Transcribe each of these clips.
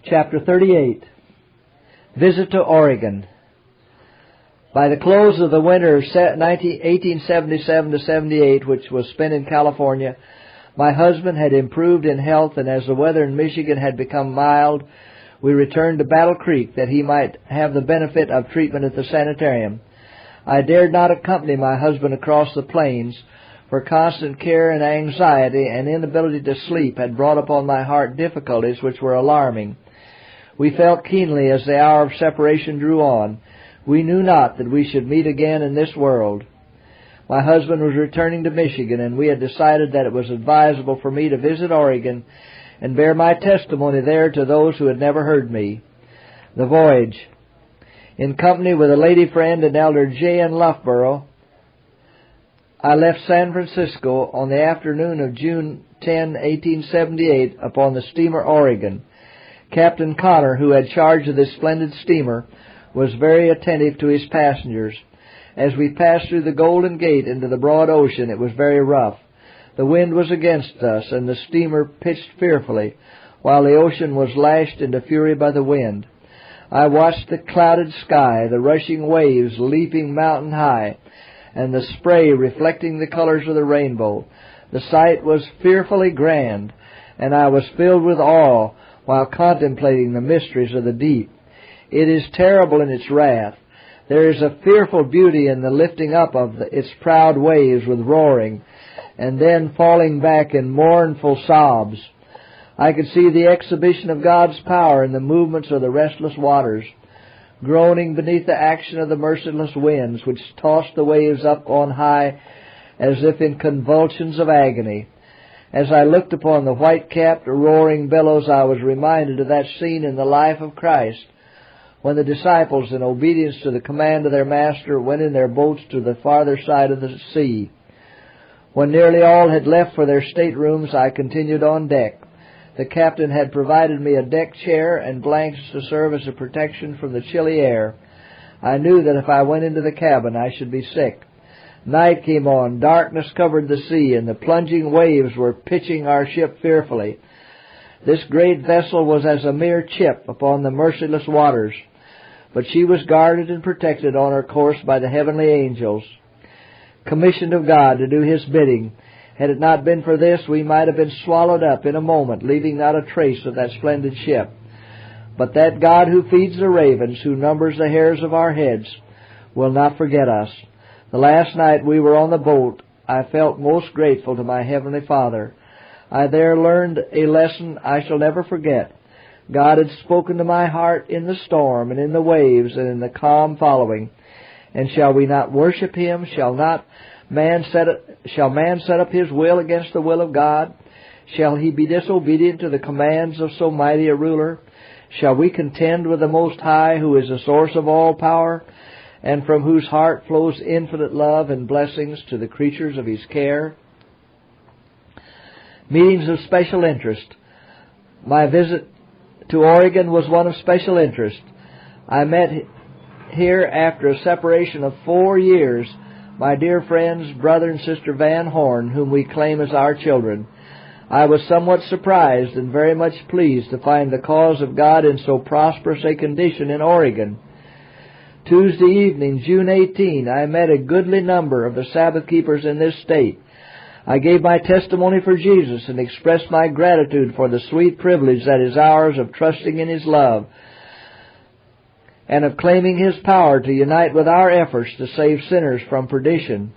Chapter 38. Visit to Oregon. By the close of the winter 1877-78, which was spent in California, my husband had improved in health, and as the weather in Michigan had become mild, we returned to Battle Creek that he might have the benefit of treatment at the sanitarium. I dared not accompany my husband across the plains, for constant care and anxiety and inability to sleep had brought upon my heart difficulties which were alarming. We felt keenly as the hour of separation drew on. We knew not that we should meet again in this world. My husband was returning to Michigan, and we had decided that it was advisable for me to visit Oregon and bear my testimony there to those who had never heard me. The voyage. In company with a lady friend and Elder J. N. Loughborough, I left San Francisco on the afternoon of June 10, 1878, upon the steamer Oregon. Captain Connor, who had charge of this splendid steamer, was very attentive to his passengers. As we passed through the Golden Gate into the broad ocean, it was very rough. The wind was against us, and the steamer pitched fearfully, while the ocean was lashed into fury by the wind. I watched the clouded sky, the rushing waves leaping mountain high, and the spray reflecting the colors of the rainbow. The sight was fearfully grand, and I was filled with awe while contemplating the mysteries of the deep. It is terrible in its wrath. There is a fearful beauty in the lifting up of its proud waves with roaring, and then falling back in mournful sobs. I could see the exhibition of God's power in the movements of the restless waters, groaning beneath the action of the merciless winds, which tossed the waves up on high as if in convulsions of agony. As I looked upon the white-capped, roaring billows, I was reminded of that scene in the life of Christ, when the disciples, in obedience to the command of their Master, went in their boats to the farther side of the sea. When nearly all had left for their staterooms, I continued on deck. The captain had provided me a deck chair and blankets to serve as a protection from the chilly air. I knew that if I went into the cabin, I should be sick. Night came on, darkness covered the sea, and the plunging waves were pitching our ship fearfully. This great vessel was as a mere chip upon the merciless waters, but she was guarded and protected on her course by the heavenly angels, commissioned of God to do His bidding. Had it not been for this, we might have been swallowed up in a moment, leaving not a trace of that splendid ship. But that God who feeds the ravens, who numbers the hairs of our heads, will not forget us. The last night we were on the boat, I felt most grateful to my Heavenly Father. I there learned a lesson I shall never forget. God had spoken to my heart in the storm and in the waves and in the calm following. And shall we not worship Him? Shall man set up his will against the will of God? Shall he be disobedient to the commands of so mighty a ruler? Shall we contend with the Most High, who is the source of all power, and from whose heart flows infinite love and blessings to the creatures of His care? Meetings of special interest. My visit to Oregon was one of special interest. I met here, after a separation of 4 years, my dear friends, Brother and Sister Van Horn, whom we claim as our children. I was somewhat surprised and very much pleased to find the cause of God in so prosperous a condition in Oregon. Tuesday evening, June 18, I met a goodly number of the Sabbath keepers in this state. I gave my testimony for Jesus and expressed my gratitude for the sweet privilege that is ours of trusting in His love and of claiming His power to unite with our efforts to save sinners from perdition.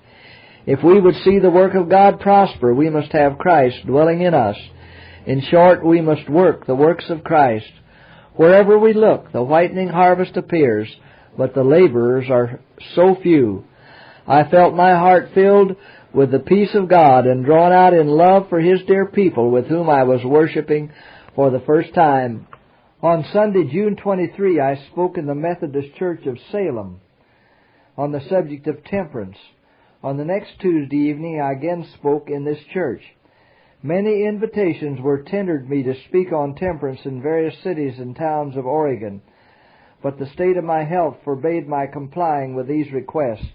If we would see the work of God prosper, we must have Christ dwelling in us. In short, we must work the works of Christ. Wherever we look, the whitening harvest appears, but the laborers are so few. I felt my heart filled with the peace of God and drawn out in love for His dear people with whom I was worshiping for the first time. On Sunday, June 23, I spoke in the Methodist Church of Salem on the subject of temperance. On the next Tuesday evening, I again spoke in this church. Many invitations were tendered me to speak on temperance in various cities and towns of Oregon, but the state of my health forbade my complying with these requests.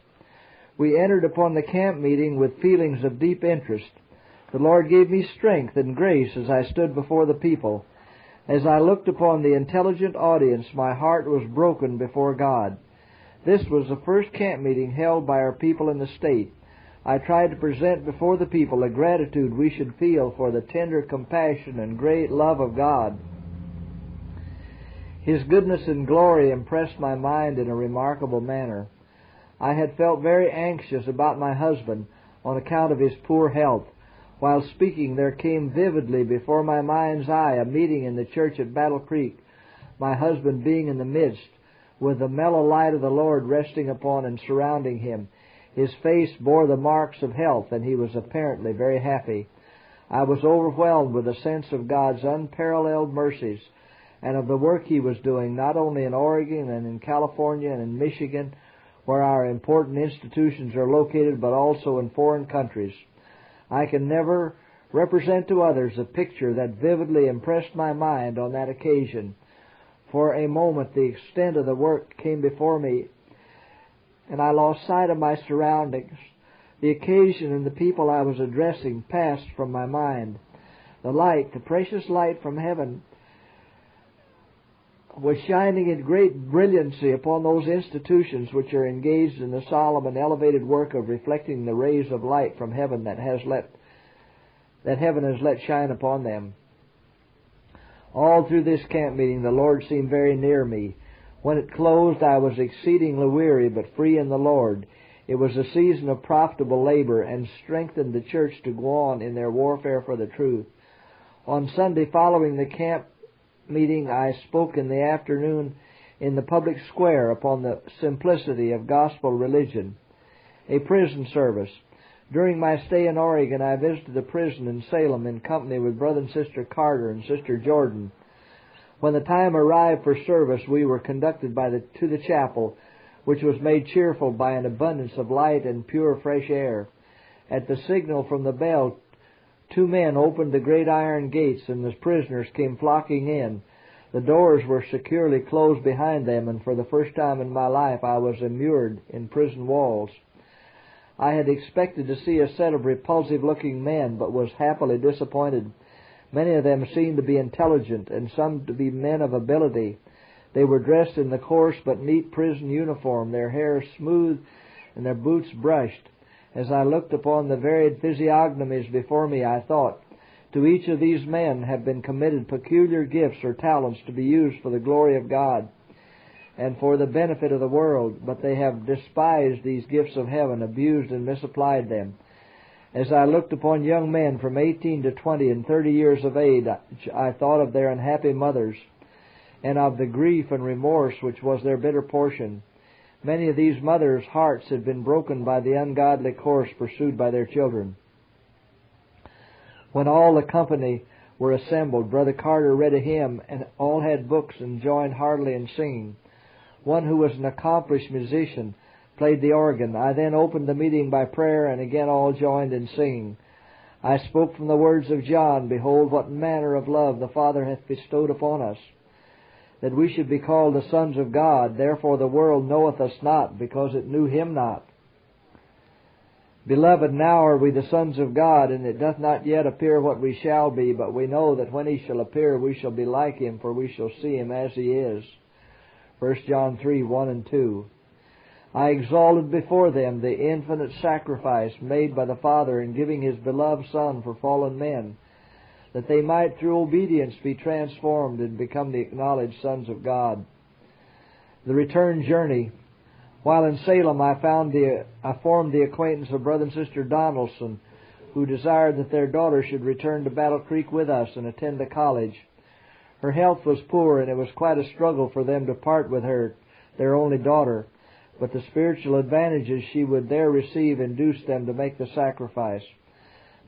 We entered upon the camp meeting with feelings of deep interest. The Lord gave me strength and grace as I stood before the people. As I looked upon the intelligent audience, my heart was broken before God. This was the first camp meeting held by our people in the state. I tried to present before the people the gratitude we should feel for the tender compassion and great love of God. His goodness and glory impressed my mind in a remarkable manner. I had felt very anxious about my husband on account of his poor health. While speaking, there came vividly before my mind's eye a meeting in the church at Battle Creek, my husband being in the midst, with the mellow light of the Lord resting upon and surrounding him. His face bore the marks of health, and he was apparently very happy. I was overwhelmed with a sense of God's unparalleled mercies and of the work He was doing, not only in Oregon and in California and in Michigan, where our important institutions are located, but also in foreign countries. I can never represent to others a picture that vividly impressed my mind on that occasion. For a moment, the extent of the work came before me, and I lost sight of my surroundings. The occasion and the people I was addressing passed from my mind. The light, the precious light from heaven, was shining in great brilliancy upon those institutions which are engaged in the solemn and elevated work of reflecting the rays of light from heaven that heaven has let shine upon them. All through this camp meeting the Lord seemed very near me. When it closed, I was exceedingly weary, but free in the Lord. It was a season of profitable labor, and strengthened the church to go on in their warfare for the truth. On Sunday following the camp meeting, I spoke in the afternoon in the public square upon the simplicity of gospel religion, a prison service. During my stay in Oregon, I visited the prison in Salem in company with Brother and Sister Carter and Sister Jordan. When the time arrived for service, we were conducted to the chapel, which was made cheerful by an abundance of light and pure fresh air. At the signal from the bell, 2 men opened the great iron gates, and the prisoners came flocking in. The doors were securely closed behind them, and for the first time in my life I was immured in prison walls. I had expected to see a set of repulsive-looking men, but was happily disappointed. Many of them seemed to be intelligent, and some to be men of ability. They were dressed in the coarse but neat prison uniform, their hair smooth and their boots brushed. As I looked upon the varied physiognomies before me, I thought, to each of these men have been committed peculiar gifts or talents to be used for the glory of God and for the benefit of the world, but they have despised these gifts of heaven, abused and misapplied them. As I looked upon young men from 18 to 20 and 30 years of age, I thought of their unhappy mothers and of the grief and remorse which was their bitter portion. Many of these mothers' hearts had been broken by the ungodly course pursued by their children. When all the company were assembled, Brother Carter read a hymn, and all had books and joined heartily in singing. One who was an accomplished musician played the organ. I then opened the meeting by prayer, and again all joined in singing. I spoke from the words of John, "Behold, what manner of love the Father hath bestowed upon us, that we should be called the sons of God. Therefore the world knoweth us not, because it knew Him not. Beloved, now are we the sons of God, and it doth not yet appear what we shall be, but we know that when He shall appear, we shall be like Him, for we shall see Him as He is." 1 John 3, 1 and 2. I exalted before them the infinite sacrifice made by the Father in giving His beloved Son for fallen men, that they might through obedience be transformed and become the acknowledged sons of God. The return journey. While in Salem, I formed the acquaintance of Brother and Sister Donaldson, who desired that their daughter should return to Battle Creek with us and attend the college. Her health was poor, and it was quite a struggle for them to part with her, their only daughter, but the spiritual advantages she would there receive induced them to make the sacrifice.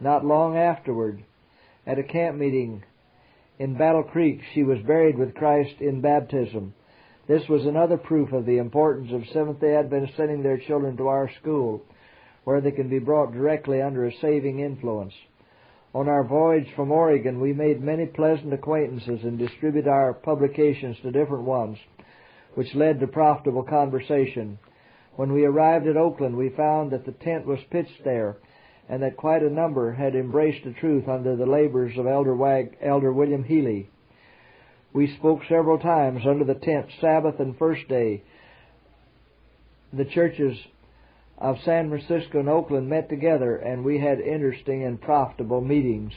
Not long afterward, at a camp meeting in Battle Creek, she was buried with Christ in baptism. This was another proof of the importance of Seventh-day Adventists sending their children to our school, where they can be brought directly under a saving influence. On our voyage from Oregon, we made many pleasant acquaintances and distributed our publications to different ones, which led to profitable conversation. When we arrived at Oakland, we found that the tent was pitched there, and that quite a number had embraced the truth under the labors of Elder William Healy. We spoke several times under the tent, Sabbath and First Day. The churches of San Francisco and Oakland met together, and we had interesting and profitable meetings.